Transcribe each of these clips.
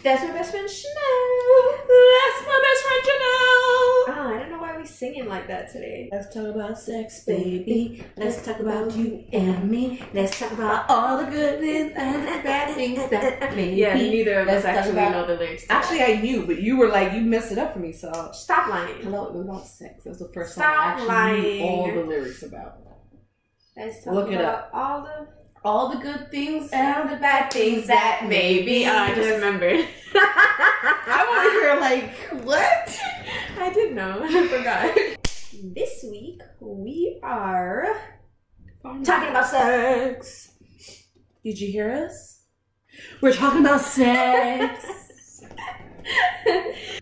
That's my best friend Shenielle. That's my best friend Shenielle. Oh, I don't know why we're singing like that today. Let's talk about sex, baby. Let's talk about you and me. Let's talk about all the good things and the bad things that maybe. Yeah, neither of us Let's actually talk about- know the lyrics. to Actually, that. I knew, but you were like, you messed it up for me, so. Stop lying. Hello, it was about sex. That was the first Stop time I actually knew lying. all the lyrics about. Let's talk Look it about all the good things and the bad things that maybe. I just remembered. I'm over here like, what? I did know. I forgot. This week we are talking about sex. Did you hear us? We're talking about sex.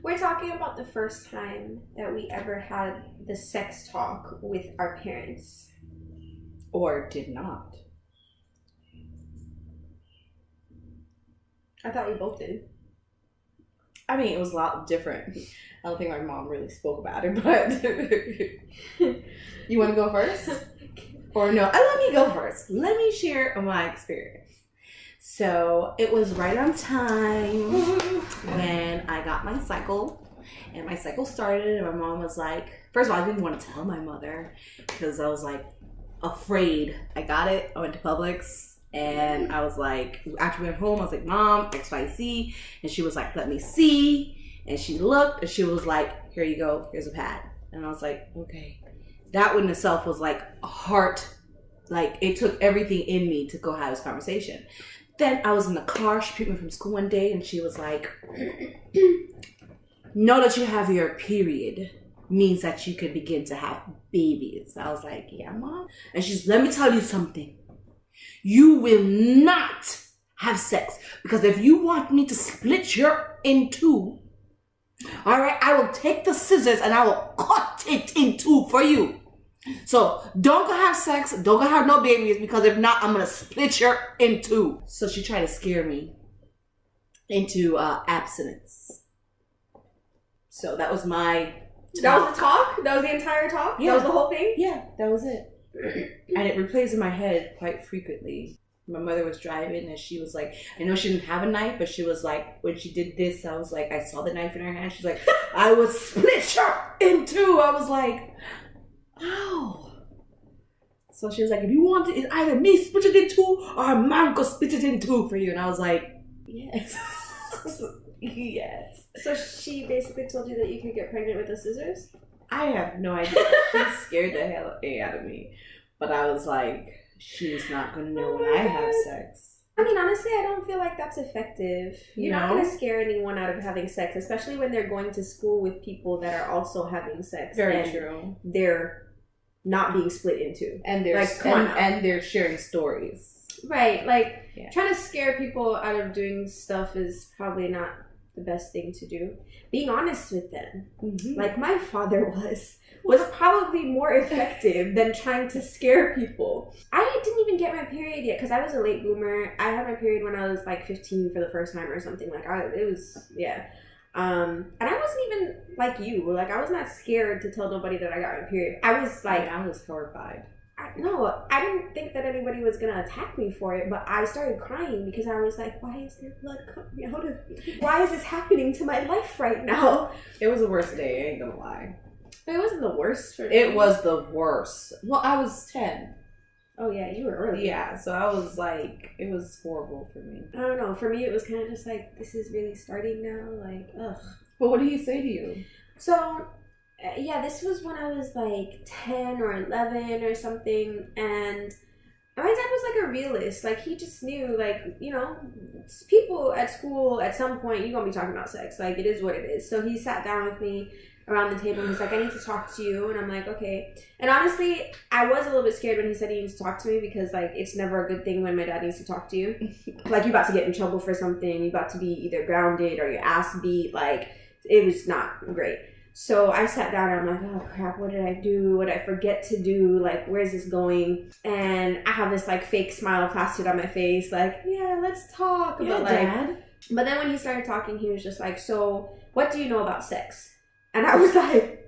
We're talking about the first time that we ever had the sex talk with our parents. Or did not. I thought we both did. I mean, it was a lot different. I don't think my mom really spoke about it, but you want to go first? Or no, let me go first. Let me share my experience. So it was right on time when I got my cycle, and my cycle started, and my mom was like, first of all, I didn't want to tell my mother because I was like afraid. I got it. I went to Publix. And I was like, after we went home, I was like, Mom, XYZ. And she was like, let me see. And she looked and she was like, here you go. Here's a pad. And I was like, okay. That in itself was like a heart. Like it took everything in me to go have this conversation. Then I was in the car. She picked me from school one day and she was like, know that you have your period means that you could begin to have babies. I was like, yeah, Mom. And she's, let me tell you something. You will not have sex because if you want me to split you in two, all right, I will take the scissors and I will cut it in two for you. So don't go have sex, don't go have no babies because if not, I'm going to split you in two. So she tried to scare me into abstinence. So that was my talk. That was the talk? That was the entire talk? Yeah. That was the whole thing? Yeah, that was it. And it replays in my head quite frequently. My mother was driving and she was like, I know she didn't have a knife, but she was like, when she did this, I was like, I saw the knife in her hand. She's like, I would split you in two. I was like, ow. So she was like, if you want it, it's either me split it in two or a man go split it in two for you. And I was like, yes. Yes. So she basically told you that you could get pregnant with the scissors? I have no idea. She scared the hell out of me. But I was like, she's not going to know when I have sex. I mean, honestly, I don't feel like that's effective. You're not going to scare anyone out of having sex, especially when they're going to school with people that are also having sex. Very true. They're not being split into. And they're, like, and they're sharing stories. Right. Like, trying to scare people out of doing stuff is probably not the best thing to do. Being honest with them, like my father was probably more effective than trying to scare people. I didn't even get my period yet because I was a late bloomer. I had my period when I was like 15 for the first time or something. Like and I wasn't even like you. Like I was not scared to tell nobody that I got my period. I was like, I was horrified. No, I didn't think that anybody was going to attack me for it, but I started crying because I was like, why is there blood coming out of me? Why is this happening to my life right now? It was the worst day, I ain't gonna lie. It wasn't the worst for me. It was the worst. Well, I was 10. Oh, yeah, you were early. Yeah, so I was like, it was horrible for me. I don't know. For me, it was kind of just like, this is really starting now. Like, ugh. But what did he say to you? So, yeah, this was when I was like 10 or 11 or something, and my dad was like a realist. Like, he just knew, like, you know, people at school, at some point, you're gonna be talking about sex. Like, it is what it is. So he sat down with me around the table and he's like, I need to talk to you. And I'm like, okay. And honestly, I was a little bit scared when he said he needs to talk to me because, like, it's never a good thing when my dad needs to talk to you. Like, you're about to get in trouble for something. You're about to be either grounded or your ass beat. Like, it was not great. So I sat down and I'm like, oh crap, what did I do? What did I forget to do? Like, where's this going? And I have this like fake smile plastered on my face, like, yeah, let's talk. Yeah, but like, Dad. But then when he started talking, he was just like, so what do you know about sex? And I was like,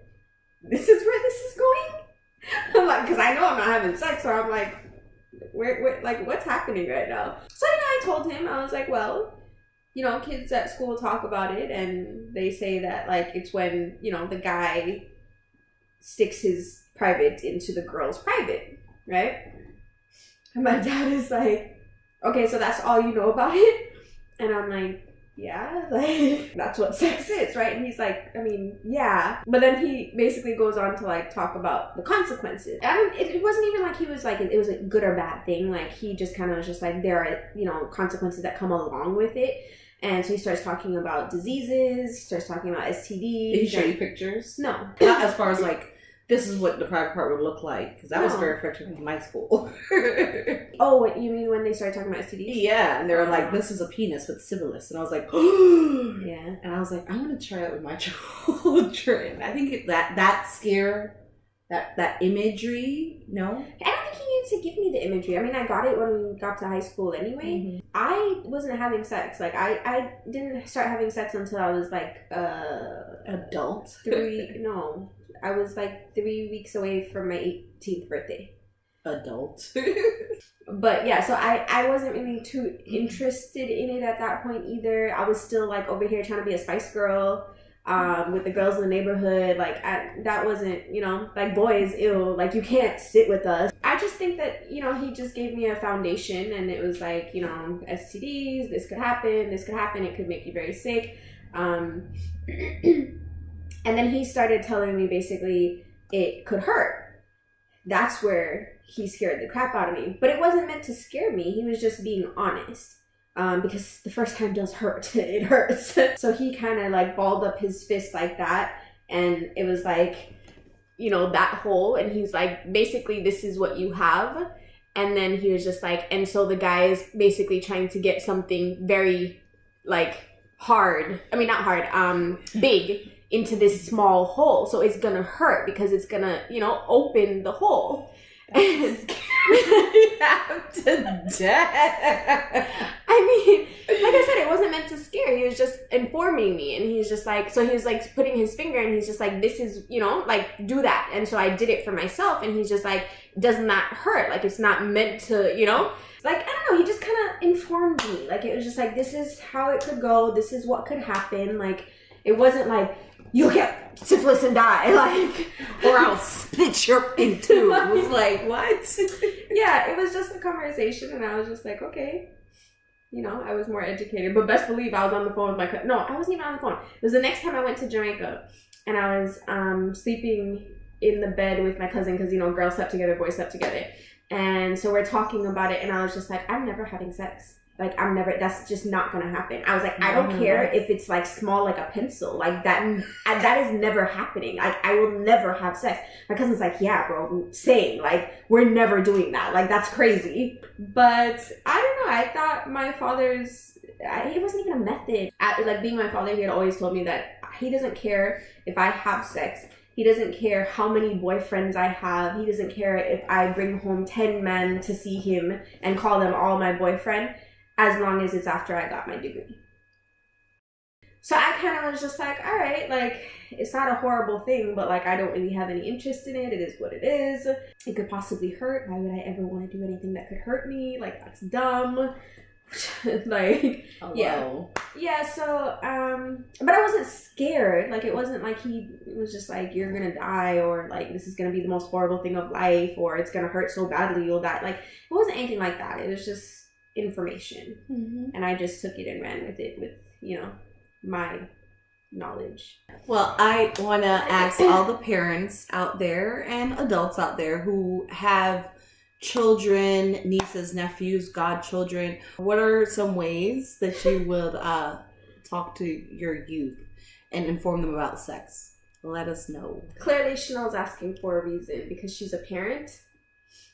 this is where this is going? I'm like, because I know I'm not having sex, so I'm like, where, like, what's happening right now? So then I told him, I was like, well, you know, kids at school talk about it, and they say that, like, it's when, you know, the guy sticks his private into the girl's private, right? And my dad is like, okay, so that's all you know about it? And I'm like, yeah, like, that's what sex is, right? And he's like, I mean, yeah. But then he basically goes on to, like, talk about the consequences. I mean, it wasn't even like he was like, it was a good or bad thing. Like, he just kind of was just like, there are, you know, consequences that come along with it. And so he starts talking about diseases, he starts talking about STDs. Did he show you pictures? No. Not as far as, like, this is what the private part would look like, because that was very effective in my school. Oh, what you mean when they started talking about STDs? Yeah, and they were like, this is a penis with syphilis. And I was like, yeah. And I was like, I want to try that with my children. I think that scare, that imagery, no? I don't think he needed to give me the imagery. I mean, I got it when we got to high school anyway. Mm-hmm. I wasn't having sex. Like, I didn't start having sex until I was like, adult? No. I was like 3 weeks away from my 18th birthday. Adult. But yeah, so I wasn't really too interested in it at that point either. I was still like over here trying to be a Spice Girl with the girls in the neighborhood. Like, that wasn't, you know, like, boys, ew, like, you can't sit with us. I just think that, you know, he just gave me a foundation, and it was like, you know, STDs, this could happen, it could make you very sick. And then he started telling me basically it could hurt. That's where he scared the crap out of me. But it wasn't meant to scare me. He was just being honest. Because the first time does hurt. It hurts. So he kind of like balled up his fist like that. And it was like, you know, that hole. And he's like, basically, this is what you have. And then he was just like, and so the guy is basically trying to get something very, like, hard. I mean, not hard, big into this small hole. So it's gonna hurt because it's gonna, you know, open the hole. And have to death. I mean, like I said, it wasn't meant to scare. He was just informing me. And he's just like, so he was like putting his finger and he's just like, this is, you know, like, do that. And so I did it for myself. And he's just like, doesn't that hurt? Like, it's not meant to, you know? Like, I don't know, he just kind of informed me. Like, it was just like, this is how it could go. This is what could happen. Like, it wasn't like, you'll get syphilis and die, like, or I'll split your in two. I was like, what? Yeah, it was just a conversation, and I was just like, okay. You know, I was more educated, but best believe I was on the phone with my cousin. No, I wasn't even on the phone. It was the next time I went to Jamaica, and I was sleeping in the bed with my cousin, because, you know, girls slept together, boys slept together. And so we're talking about it, and I was just like, I'm never having sex. Like, that's just not gonna happen. I was like, I don't care if it's like small like a pencil. Like, that is never happening. Like, I will never have sex. My cousin's like, yeah, bro, same. Like, we're never doing that. Like, that's crazy. But I don't know. I thought my father's, it wasn't even a method. Like, being my father, he had always told me that he doesn't care if I have sex. He doesn't care how many boyfriends I have. He doesn't care if I bring home 10 men to see him and call them all my boyfriend, as long as it's after I got my degree. So I kind of was just like, all right, like, it's not a horrible thing, but like, I don't really have any interest in it. It is what it is. It could possibly hurt. Why would I ever want to do anything that could hurt me? Like, that's dumb. Like, yeah, so but I wasn't scared. Like, it wasn't like he was just like, you're gonna die, or like, this is gonna be the most horrible thing of life, or it's gonna hurt so badly you'll die. Like, it wasn't anything like that. It was just information. And I just took it and ran with it with, you know, my knowledge. Well, I want to ask all the parents out there and adults out there who have children, nieces, nephews, godchildren, what are some ways that you would talk to your youth and inform them about sex? Let us know. Clearly, Shenielle's asking for a reason because she's a parent.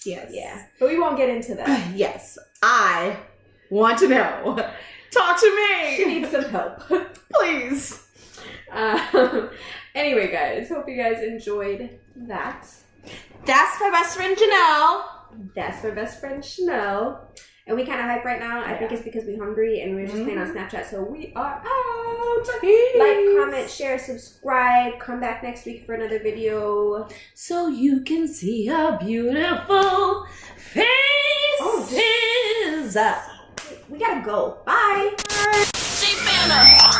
Yes. Yeah. But we won't get into that. Yes. I want to know. Talk to me. She needs some help. Please. Anyway, guys. Hope you guys enjoyed that. That's my best friend, Janelle. That's my best friend, Shenielle. And we kind of hype right now. I think it's because we're hungry and we're just playing on Snapchat. So we are out. Peace. Like, comment, share, subscribe. Come back next week for another video. So you can see our beautiful faces. We gotta go. Bye. no.